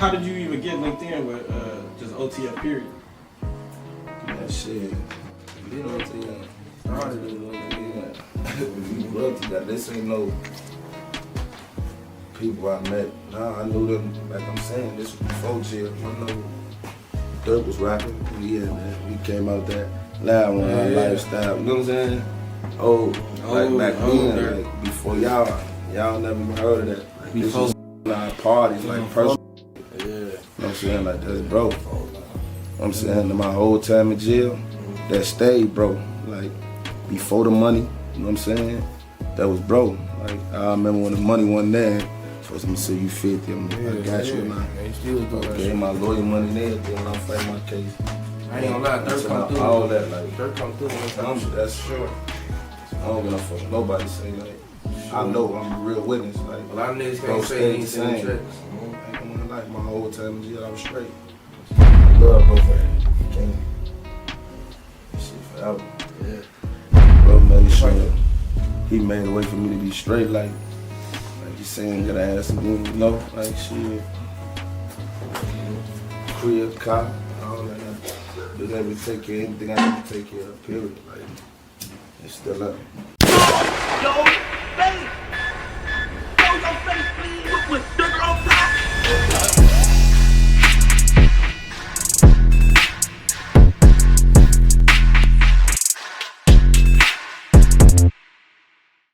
How did you even get linked in with just OTF period? That shit. You know what I'm saying? Started it when we grew up together. This ain't no people I met. Nah, I knew them, like I'm saying, this was before jail. I know Durk was rapping. Yeah, man. We came out that loud on our lifestyle. You know what I'm saying? Like back then, like before y'all never even heard of that. Like, this was our parties, like personal. Yeah. You know what I'm saying? Like that's bro. You know what I'm saying? My whole time in jail, that stayed, bro. Like before the money, you know what I'm saying? That was bro. Like I remember when the money wasn't there, first I'm gonna say you 50, I got you now. Okay, my lawyer money there, then when I'm fighting my case. I ain't gonna lie, Durk come through. All that, like Durk come through. That's sure. I don't give a fuck nobody say like. I know I'm a real witness. Like a lot of niggas can't say anything. Like my whole time in jail, I was straight. Love both of them. Can't. Shit forever. Yeah. Bro made sure he made a way for me to be straight. Like you saying, gotta have something, you know, like shit. Crib, car, all that. Just have to take care of anything I have to take care of. Period. Like it's still up. Yo, face! Show your face, please, with Durk on top!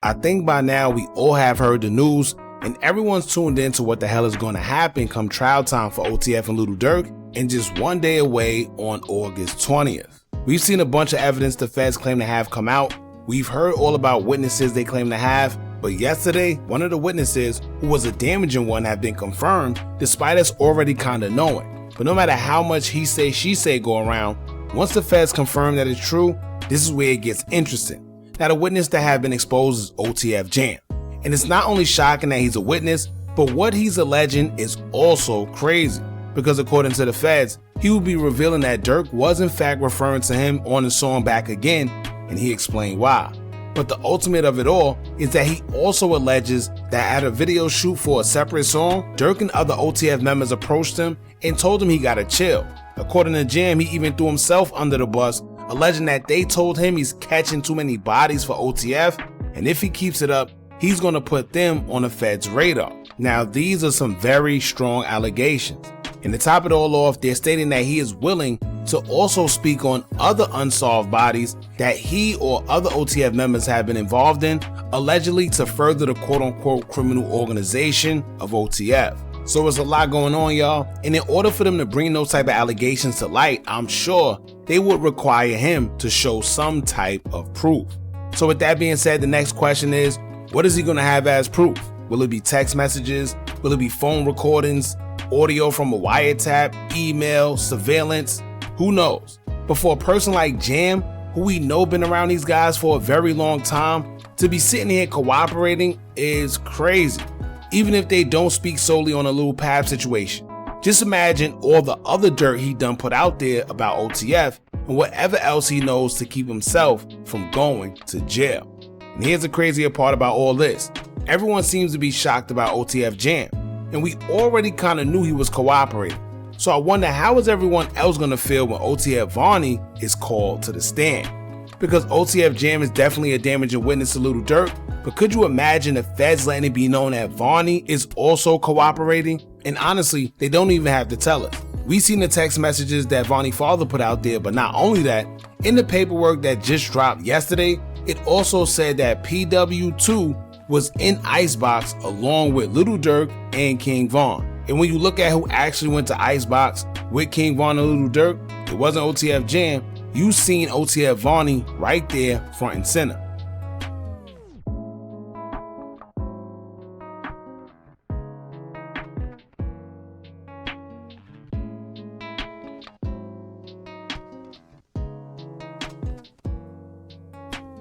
I think by now we all have heard the news and everyone's tuned in to what the hell is going to happen come trial time for OTF and Lil Durk and just one day away on August 20th. We've seen a bunch of evidence the feds claim to have come out. We've heard all about witnesses they claim to have, but yesterday, one of the witnesses, who was a damaging one, have been confirmed, despite us already kinda knowing. But no matter how much he say, she say go around, once the feds confirm that it's true, this is where it gets interesting. Now the witness that have been exposed is OTF Jam. And it's not only shocking that he's a witness, but what he's alleging is also crazy. Because according to the feds, he will be revealing that Durk was in fact referring to him on the song Back Again, and he explained why. But the ultimate of it all is that he also alleges that at a video shoot for a separate song, Durk and other OTF members approached him and told him he gotta chill. According to Jam, he even threw himself under the bus, alleging that they told him he's catching too many bodies for OTF, and if he keeps it up, he's gonna put them on the feds' radar. Now these are some very strong allegations. And to top it all off, they're stating that he is willing to also speak on other unsolved bodies that he or other OTF members have been involved in, allegedly to further the quote-unquote criminal organization of OTF. So there's a lot going on, y'all, and in order for them to bring those type of allegations to light, I'm sure they would require him to show some type of proof. So with that being said, the next question is, what is he gonna have as proof? Will it be text messages? Will it be phone recordings? Audio from a wiretap, email, surveillance, who knows? But for a person like Jam, who we know been around these guys for a very long time, to be sitting here cooperating is crazy, even if they don't speak solely on a Lil Pab situation. Just imagine all the other dirt he done put out there about OTF and whatever else he knows to keep himself from going to jail. And here's the crazier part about all this. Everyone seems to be shocked about OTF Jam, and we already kind of knew he was cooperating. So I wonder how is everyone else going to feel when OTF Vonnie is called to the stand? Because OTF Jam is definitely a damaging witness to Lil Durk, but could you imagine the feds letting it be known that Vonnie is also cooperating? And honestly, they don't even have to tell us. We seen the text messages that Vonnie's father put out there, but not only that, in the paperwork that just dropped yesterday, it also said that PW2 was in Icebox along with Lil Durk and King Von. And when you look at who actually went to Icebox with King Von and Lil Durk, it wasn't OTF Jam. You seen OTF Vonnie right there front and center.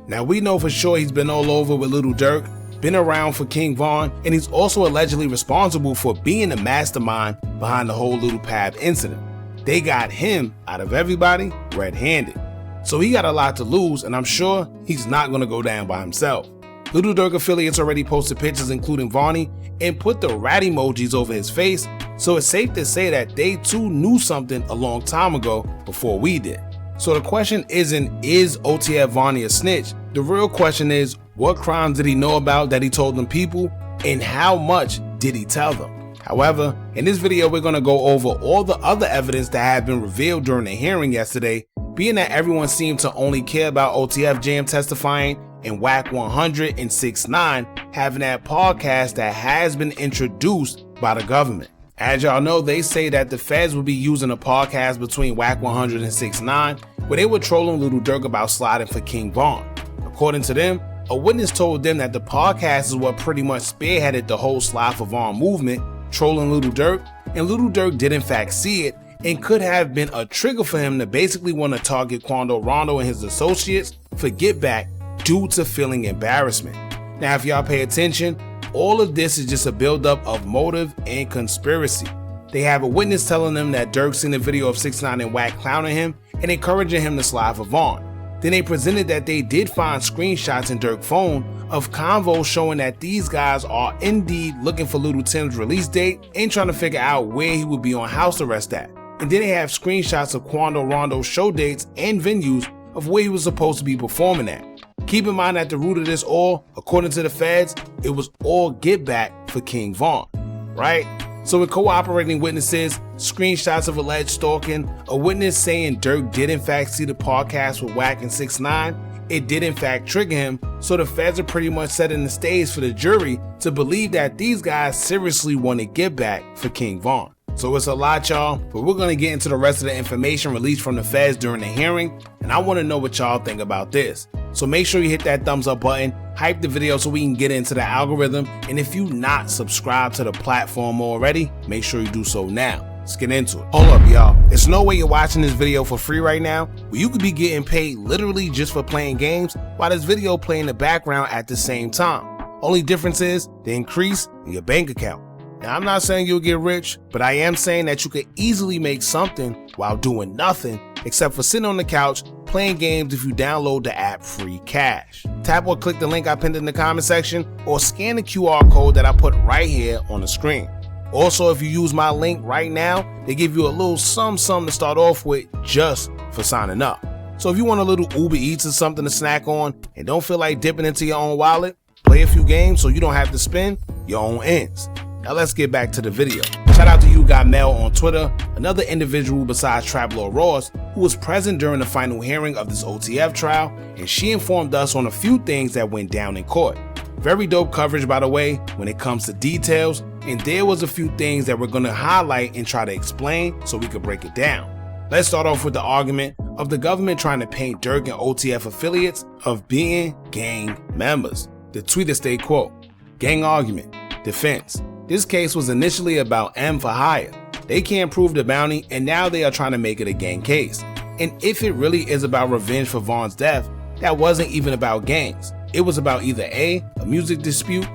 Now we know for sure he's been all over with Lil Durk, been around for King Von, and he's also allegedly responsible for being the mastermind behind the whole Lil Pab incident. They got him, out of everybody, red-handed. So he got a lot to lose, and I'm sure he's not gonna go down by himself. Lil Durk affiliates already posted pictures including Vonnie and put the rat emojis over his face, So it's safe to say that they too knew something a long time ago before we did. So the question isn't, is OTF Vonnie a snitch? The real question is, what crimes did he know about that he told them people, and how much did he tell them? However, in this video we're going to go over all the other evidence that had been revealed during the hearing yesterday, being that everyone seemed to only care about OTF Jam testifying and Whack 100 and 6ix9ine having that podcast that has been introduced by the government. As y'all know, they say that the feds will be using a podcast between Whack 100 and 6ix9ine where they were trolling Lil Durk about sliding for King Von. According to them, a witness told them that the podcast is what pretty much spearheaded the whole slide for Von movement, trolling Lil Durk, and Lil Durk did in fact see it and could have been a trigger for him to basically want to target Quando Rondo and his associates for get back due to feeling embarrassment. Now if y'all pay attention, all of this is just a buildup of motive and conspiracy. They have a witness telling them that Durk seen a video of 6ix9ine and Whack clowning him and encouraging him to slide for Von. Then they presented that they did find screenshots in Durk's phone of convos showing that these guys are indeed looking for Lil Tim's release date and trying to figure out where he would be on house arrest at. And then they have screenshots of Quando Rondo's show dates and venues of where he was supposed to be performing at. Keep in mind at the root of this all, according to the feds, it was all get back for King Von, right? So with cooperating witnesses, screenshots of alleged stalking, a witness saying Durk did in fact see the podcast with Whack and 6ix9ine, it did in fact trigger him, so the feds are pretty much setting the stage for the jury to believe that these guys seriously want to get back for King Von. So it's a lot, y'all, but we're going to get into the rest of the information released from the feds during the hearing, and I want to know what y'all think about this. So make sure you hit that thumbs up button, hype the video so we can get into the algorithm, and if you not subscribed to the platform already, make sure you do so now. Let's get into it. Hold up, y'all. There's no way you're watching this video for free right now, where you could be getting paid literally just for playing games while this video play in the background at the same time. Only difference is the increase in your bank account. Now, I'm not saying you'll get rich, but I am saying that you could easily make something while doing nothing except for sitting on the couch playing games if you download the app Free Cash. Tap or click the link I pinned in the comment section or scan the QR code that I put right here on the screen. Also, if you use my link right now, they give you a little sum to start off with just for signing up. So if you want a little Uber Eats or something to snack on and don't feel like dipping into your own wallet, play a few games so you don't have to spend your own ends. Now let's get back to the video. Shout out to You Got Mel on Twitter, another individual besides Trap Lord Ross who was present during the final hearing of this OTF trial, and she informed us on a few things that went down in court. Very dope coverage, by the way, when it comes to details, and there was a few things that we're going to highlight and try to explain so we could break it down. Let's start off with the argument of the government trying to paint Durk and OTF affiliates of being gang members. The tweet stayed quote, "Gang argument, defense. This case was initially about M for hire. They can't prove the bounty and now they are trying to make it a gang case. And if it really is about revenge for Von's death, that wasn't even about gangs. It was about either A, a music dispute,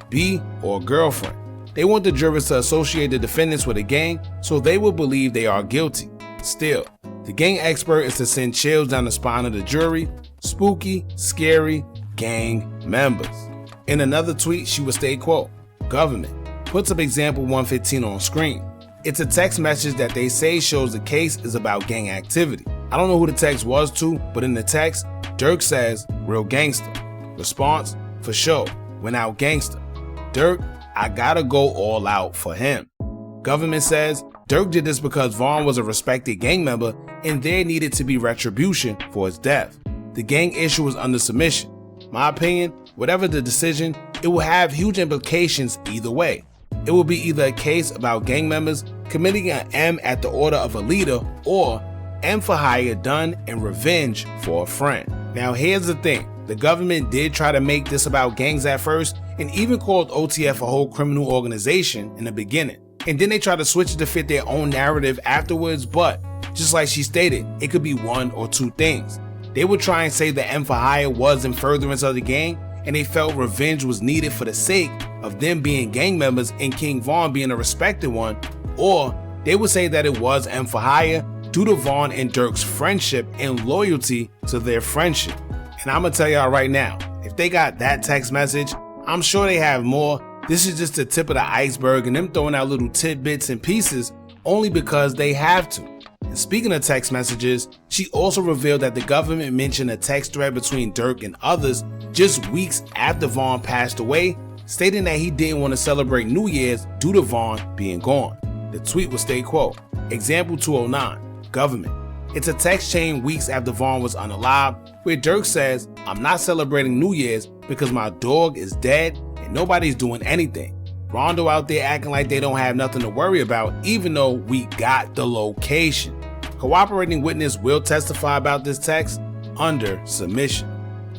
B, or a girlfriend. They want the jurors to associate the defendants with a gang so they will believe they are guilty. Still, the gang expert is to send chills down the spine of the jury. Spooky, scary, gang members." In another tweet, she would state quote, "Government puts up example 115 on screen. It's a text message that they say shows the case is about gang activity. I don't know who the text was to, but in the text, Durk says, 'Real gangster.' Response, 'For sure, went out gangster. Durk, I gotta go all out for him.' Government says, Durk did this because Von was a respected gang member and there needed to be retribution for his death. The gang issue was under submission. My opinion, whatever the decision, it will have huge implications either way. It will be either a case about gang members committing an M at the order of a leader or M for hire done in revenge for a friend." Now here's the thing, the government did try to make this about gangs at first and even called OTF a whole criminal organization in the beginning. And then they tried to switch it to fit their own narrative afterwards, but just like she stated, it could be one or two things. They would try and say the M for hire was in furtherance of the gang and they felt revenge was needed for the sake of them being gang members and King Von being a respected one, or they would say that it was M for hire due to Von and Durk's friendship and loyalty to their friendship. And I'm gonna tell y'all right now, if they got that text message, I'm sure they have more This is just the tip of the iceberg and them throwing out little tidbits and pieces only because they have to. And speaking of text messages, she also revealed that the government mentioned a text thread between Durk and others just weeks after Vaughn passed away, stating that he didn't want to celebrate New Year's due to Vaughn being gone. The tweet was state quote, example 209, government. It's a text chain weeks after Vaughn was unalived where Durk says, I'm not celebrating New Year's because my dog is dead and nobody's doing anything. Rondo out there acting like they don't have nothing to worry about even though we got the location. Cooperating witness will testify about this text under submission.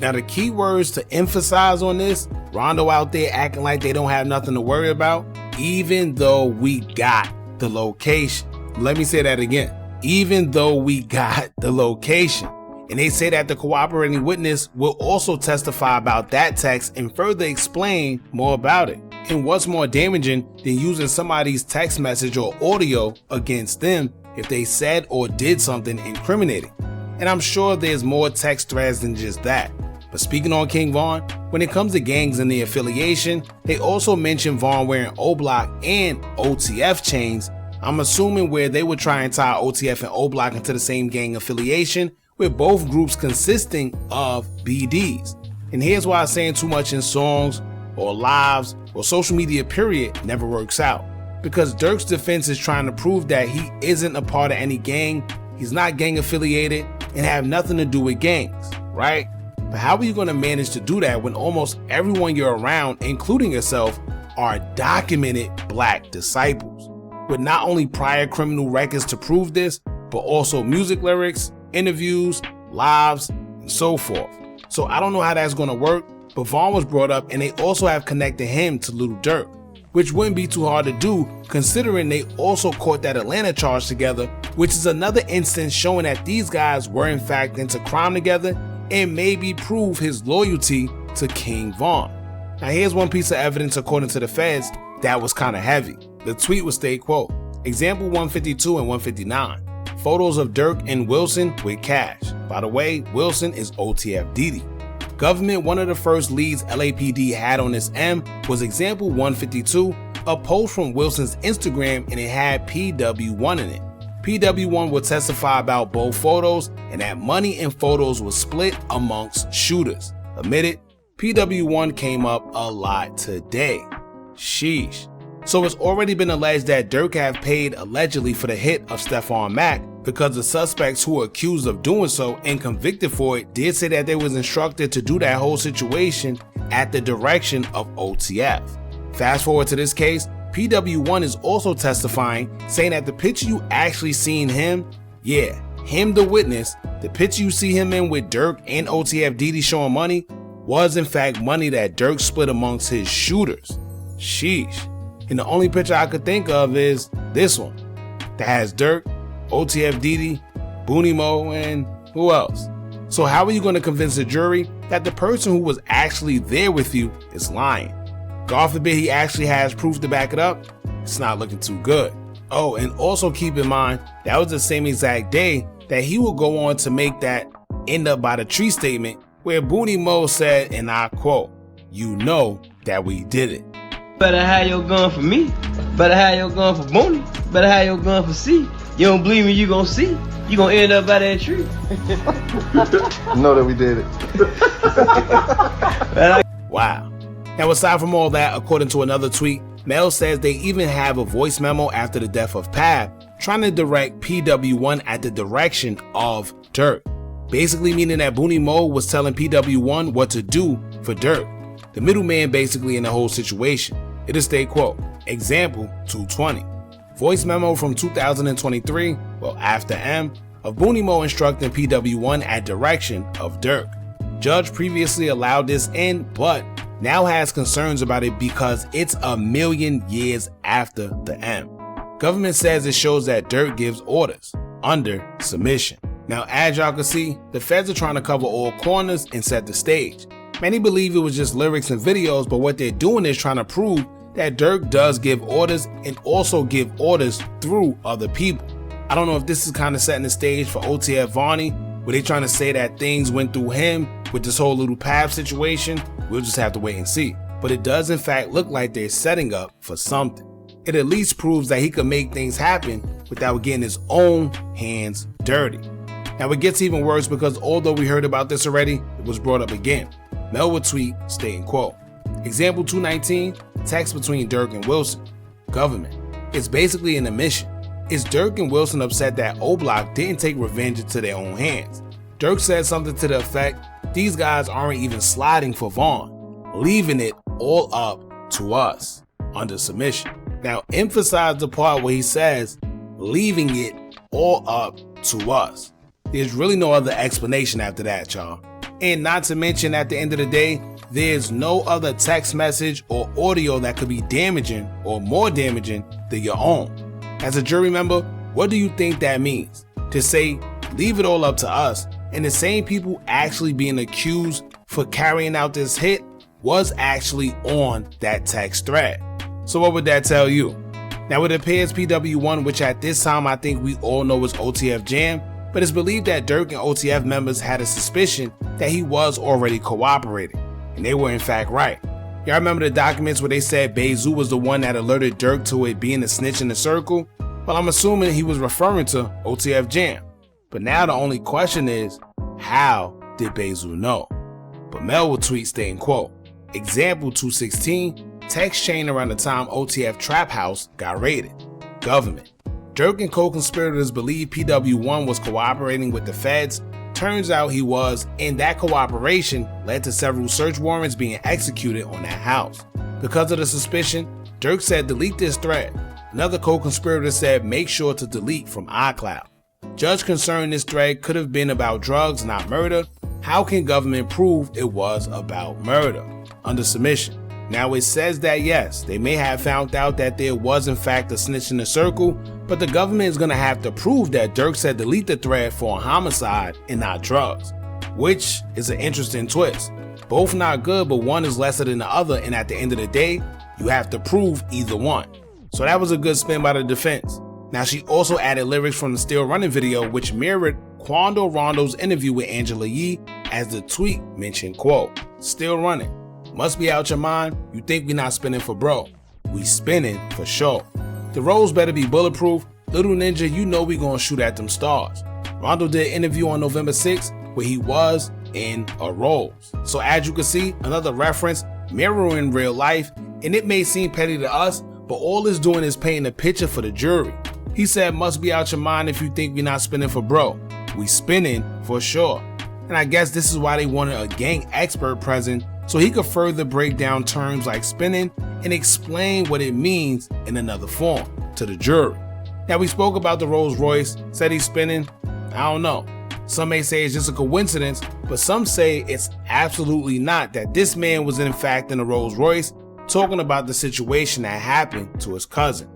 Now the key words to emphasize on this, Rondo out there acting like they don't have nothing to worry about even though we got the location. Let me say that again. Even though we got the location. And they say that the cooperating witness will also testify about that text and further explain more about it. And what's more damaging than using somebody's text message or audio against them if they said or did something incriminating? And I'm sure there's more text threads than just that. But speaking on King Von, when it comes to gangs and the affiliation, they also mention Von wearing O-Block and OTF chains. I'm assuming where they would try and tie OTF and O-Block into the same gang affiliation, with both groups consisting of BDs. And here's why saying too much in songs or lives or social media period never works out. Because Durk's defense is trying to prove that he isn't a part of any gang, he's not gang affiliated, and have nothing to do with gangs, right? But how are you going to manage to do that when almost everyone you're around, including yourself, are documented black disciples? With not only prior criminal records to prove this, but also music lyrics, interviews, lives, and so forth. So I don't know how that's going to work, but Vaughn was brought up and they also have connected him to Lil Durk, which wouldn't be too hard to do considering they also caught that Atlanta charge together, which is another instance showing that these guys were in fact into crime together and maybe prove his loyalty to King Von. Now here's one piece of evidence according to the feds that was kind of heavy. The tweet was state quote, example 152 and 159. Photos of Durk and Wilson with cash. By the way, Wilson is OTF Didi. Government, one of the first leads LAPD had on this M was example 152, a post from Wilson's Instagram and it had PW1 in it. PW1 will testify about both photos and that money in photos was split amongst shooters. Admitted, PW1 came up a lot today. Sheesh. So it's already been alleged that Durk have paid allegedly for the hit of Stephon Mack because the suspects who were accused of doing so and convicted for it did say that they was instructed to do that whole situation at the direction of OTF. Fast forward to this case, PW1 is also testifying, saying that the picture you actually seen him, yeah, him the witness, the picture you see him in with Durk and OTF Didi showing money was in fact money that Durk split amongst his shooters. Sheesh. And the only picture I could think of is this one that has Durk, OTF Didi, Booney Mo, and who else? So how are you going to convince the jury that the person who was actually there with you is lying? God forbid he actually has proof to back it up. It's not looking too good. Oh, and also keep in mind, that was the same exact day that he will go on to make that end up by the tree statement where Booney Mo said, and I quote, "You know that we did it." Better have your gun for me. Better have your gun for Booney. Better have your gun for C. You don't believe me, you gonna see. You gonna end up by that tree. Know that we did it. Wow. Now aside from all that, according to another tweet, Mel says they even have a voice memo after the death of Pab trying to direct PW1 at the direction of Durk. Basically meaning that Booney Mo was telling PW1 what to do for Durk, the middleman basically in the whole situation. It is state quote, example 220. Voice memo from 2023, well after M, of Booney Mo instructing PW1 at direction of Durk. Judge previously allowed this in, but now has concerns about it because it's a million years after the M. Government says it shows that Durk gives orders under submission. Now as y'all can see, the feds are trying to cover all corners and set the stage. Many believe it was just lyrics and videos, but what they're doing is trying to prove that Durk does give orders and also give orders through other people. I don't know if this is kind of setting the stage for OTF Vonnie, where they trying to say that things went through him with this whole little Pab situation. We'll just have to wait and see. but it does in fact look like they're setting up for something. It at least proves that he could make things happen without getting his own hands dirty. Now it gets even worse because although we heard about this already, it was brought up again. Mel would tweet stating, quote, example 219, text between Durk and Wilson. Government. It's basically an admission. Is Durk and Wilson upset that O-Block didn't take revenge into their own hands? Durk said something to the effect, these guys aren't even sliding for Vaughn, leaving it all up to us, under submission. Now emphasize the part where he says, leaving it all up to us. There's really no other explanation after that, y'all. And not to mention, at the end of the day, there's no other text message or audio that could be damaging or more damaging than your own. As a jury member, what do you think that means? To say, leave it all up to us, and the same people actually being accused for carrying out this hit was actually on that text thread. So what would that tell you? Now it appears PW1, which at this time I think we all know is OTF Jam, but it's believed that Durk and OTF members had a suspicion that he was already cooperating, and they were in fact right. Y'all remember the documents where they said Bezu was the one that alerted Durk to it being a snitch in the circle? Well, I'm assuming he was referring to OTF Jam. But now the only question is, how did Bezu know? But Mel will tweet stating, quote, example 216, text chain around the time OTF Trap House got raided. Government. Durk and co-conspirators believe PW1 was cooperating with the feds. Turns out he was, and that cooperation led to several search warrants being executed on that house. Because of the suspicion, Durk said delete this thread. Another co-conspirator said make sure to delete from iCloud. Judge concerned this thread could have been about drugs, not murder. How can government prove it was about murder? Under submission. Now it says that yes, they may have found out that there was in fact a snitch in the circle, but the government is going to have to prove that Durk said delete the thread for a homicide and not drugs, which is an interesting twist. Both not good, but one is lesser than the other, and at the end of the day, you have to prove either one. So that was a good spin by the defense. Now she also added lyrics from the Still Running video, which mirrored Quando Rondo's interview with Angela Yee, as the tweet mentioned, quote, still running. Must be out your mind, you think we not spinning for bro. We spinning for sure. The rolls better be bulletproof. Little Ninja, you know we gonna shoot at them stars. Rondo did an interview on November 6th where he was in a Rolls. So as you can see, another reference mirroring real life, and it may seem petty to us, but all it's doing is painting a picture for the jury. He said, must be out your mind if you think we not spinning for bro. We spinning for sure. And I guess this is why they wanted a gang expert present, so he could further break down terms like spinning and explain what it means in another form to the jury. Now we spoke about the Rolls Royce, said he's spinning. I don't know. Some may say it's just a coincidence, but some say it's absolutely not, that this man was in fact in a Rolls Royce talking about the situation that happened to his cousin.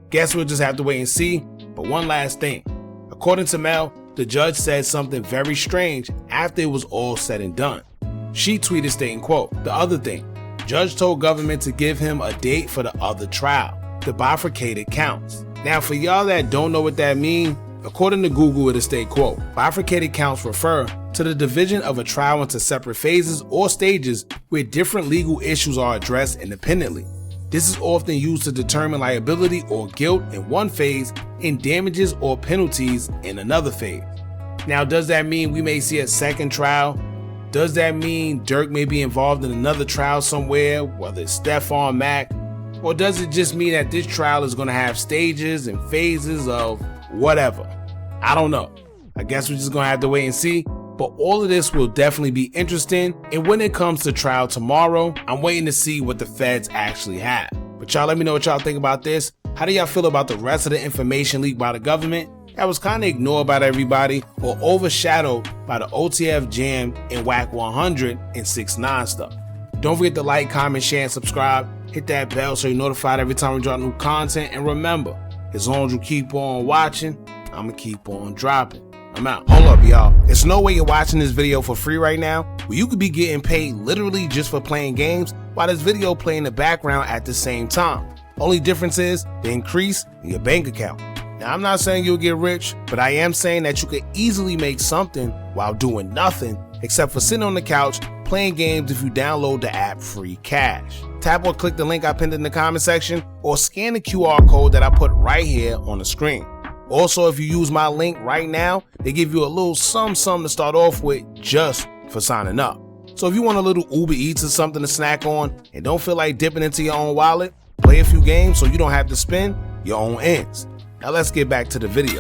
Guess we'll just have to wait and see. But one last thing. According to Mel, the judge said something very strange after it was all said and done. She tweeted stating, quote, the other thing, judge told government to give him a date for the other trial, the bifurcated counts. Now for y'all that don't know what that means, according to Google it'll state, quote, bifurcated counts refer to the division of a trial into separate phases or stages where different legal issues are addressed independently. This is often used to determine liability or guilt in one phase and damages or penalties in another phase. Now does that mean we may see a second trial? Does that mean Durk may be involved in another trial somewhere, whether it's Stephon Mack? Or does it just mean that this trial is going to have stages and phases of whatever? I don't know. I guess we're just going to have to wait and see. But all of this will definitely be interesting. And when it comes to trial tomorrow, I'm waiting to see what the feds actually have. But y'all let me know what y'all think about this. How do y'all feel about the rest of the information leaked by the government that was kind of ignored by everybody or overshadowed by the OTF Jam and Whack 100 and 6ix9ine stuff? Don't forget to like, comment, share, and subscribe. Hit that bell so you're notified every time we drop new content. And remember, as long as you keep on watching, I'm going to keep on dropping. I'm out. Hold up, y'all. There's no way you're watching this video for free right now, where you could be getting paid literally just for playing games while this video play in the background at the same time. Only difference is the increase in your bank account. Now, I'm not saying you'll get rich, but I am saying that you could easily make something while doing nothing except for sitting on the couch playing games if you download the app Free Cash. Tap or click the link I pinned in the comment section or scan the QR code that I put right here on the screen. Also, if you use my link right now, they give you a little something to start off with just for signing up. So if you want a little Uber Eats or something to snack on and don't feel like dipping into your own wallet, play a few games so you don't have to spend your own ends. Now let's get back to the video.